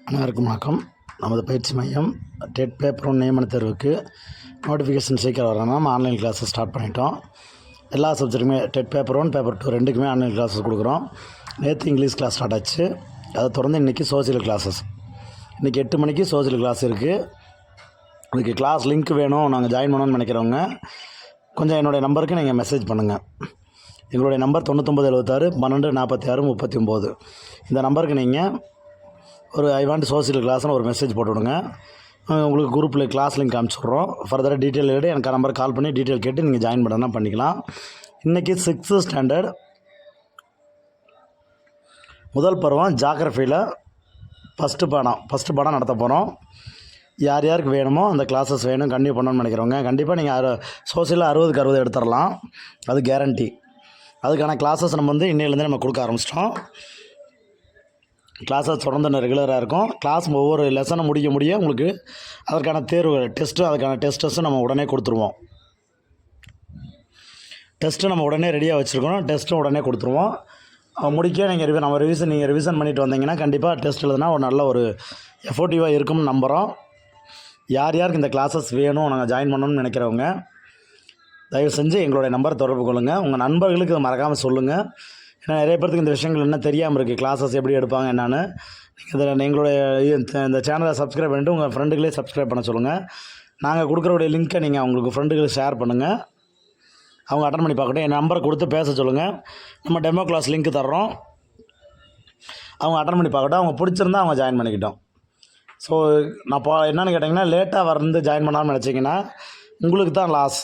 அனைவருக்கும் வணக்கம். நமது பயிற்சி மையம் டெட் பேப்பர் 1 நியமன தேர்வுக்கு நோட்டிஃபிகேஷன் சீக்கிரம் வரணும். நம்ம ஆன்லைன் கிளாஸஸ் ஸ்டார்ட் பண்ணிட்டோம். எல்லா சப்ஜெக்ட்டுமே டெட் பேப்பர் 1 பேப்பர் 2 ரெண்டுக்குமே ஆன்லைன் கிளாஸஸ் கொடுக்குறோம். நேற்று இங்கிலீஷ் கிளாஸ் ஸ்டார்ட் ஆச்சு. அதை தொடர்ந்து இன்றைக்கி சோசியல் கிளாஸஸ். இன்றைக்கி 8 மணிக்கு சோசியல் கிளாஸ் இருக்குது. அதுக்கு கிளாஸ் லிங்க் வேணும், நாங்கள் ஜாயின் பண்ணணும்னு நினைக்கிறவங்க கொஞ்சம் என்னுடைய நம்பருக்கு நீங்கள் மெசேஜ் பண்ணுங்கள். எங்களுடைய நம்பர் 9976 12 46 39. இந்த நம்பருக்கு நீங்கள் ஒரு ஐ வாண்ட் சோசியல் கிளாஸ்னு ஒரு மெசேஜ் போட்டு விடுங்க. உங்களுக்கு குரூப்பில் கிளாஸ் லிங்க் அனுப்பிச்சுட்றோம். ஃபர்தராக டீட்டெயில் எடுத்து எனக்கு நம்பர் கால் பண்ணி டீட்டெயில் கேட்டு நீங்கள் ஜாயின் பண்ணலாம் பண்ணிக்கலாம். இன்றைக்கி 6th ஸ்டாண்டர்ட் முதல் பருவம் ஜாகிரஃபியில் ஃபஸ்ட்டு பாடம் நடத்த போகிறோம். யார் யாருக்கு வேணுமோ அந்த கிளாஸஸ் வேணும் கண்டினியூ பண்ணணும்னு நினைக்கிறவங்க கண்டிப்பாக நீங்கள் சோசியலில் 60க்கு 60 எடுத்துடலாம். அது கேரண்டி. அதுக்கான கிளாஸஸ் நம்ம இன்னையிலேருந்து நம்ம கொடுக்க ஆரம்பிச்சிட்டோம். கிளாஸஸ் தொடர்ந்து ரெகுலராக இருக்கும். கிளாஸ் ஒவ்வொரு லெசனை முடிய உங்களுக்கு அதற்கான தேர்வு அதுக்கான டெஸ்ட்டும் நம்ம உடனே கொடுத்துருவோம். டெஸ்ட்டு நம்ம உடனே ரெடியாக வச்சுருக்கோம். டெஸ்ட்டும் உடனே கொடுத்துருவோம். முடிக்க நீங்கள் ரிவிஷன் பண்ணிட்டு வந்தீங்கன்னா கண்டிப்பாக டெஸ்ட் எழுதுனா ஒரு எஃபோர்ட்டிவாக இருக்கும்னு நம்புகிறோம். யார் யாருக்கு இந்த கிளாஸஸ் வேணும் நாங்கள் ஜாயின் பண்ணணும்னு நினைக்கிறவங்க தயவு செஞ்சு எங்களுடைய நம்பரை தொடர்பு கொள்ளுங்கள். உங்கள் நண்பர்களுக்கு இதை மறக்காமல் சொல்லுங்கள். ஏன்னா நிறைய பேருக்கு இந்த விஷயங்கள் என்ன தெரியாமல் இருக்குது, கிளாஸஸ் எப்படி எடுப்பாங்க என்னான்னு. நீங்கள் இதில் எங்களுடைய இந்த சேனலை சப்ஸ்கிரைப் பண்ணிவிட்டு உங்கள் ஃப்ரெண்டுகளே சப்ஸ்கிரைப் பண்ண சொல்லுங்கள். நாங்கள் கொடுக்குறவுடைய லிங்க்கை நீங்கள் அவங்களுக்கு ஃப்ரெண்டுகளுக்கு ஷேர் பண்ணுங்கள். அவங்க அட்டன் பண்ணி பார்க்கட்டும். என் நம்பரை கொடுத்து பேச சொல்லுங்கள். நம்ம டெமோ கிளாஸ் லிங்க் தர்றோம். அவங்க அட்டன் பண்ணி பார்க்கட்டும். அவங்க பிடிச்சிருந்தா அவங்க ஜாயின் பண்ணிக்கிட்டோம். ஸோ நான் என்னென்னு கேட்டிங்கன்னா லேட்டாக ஜாயின் பண்ணாமல் நினச்சிங்கன்னா உங்களுக்கு தான் லாஸ்.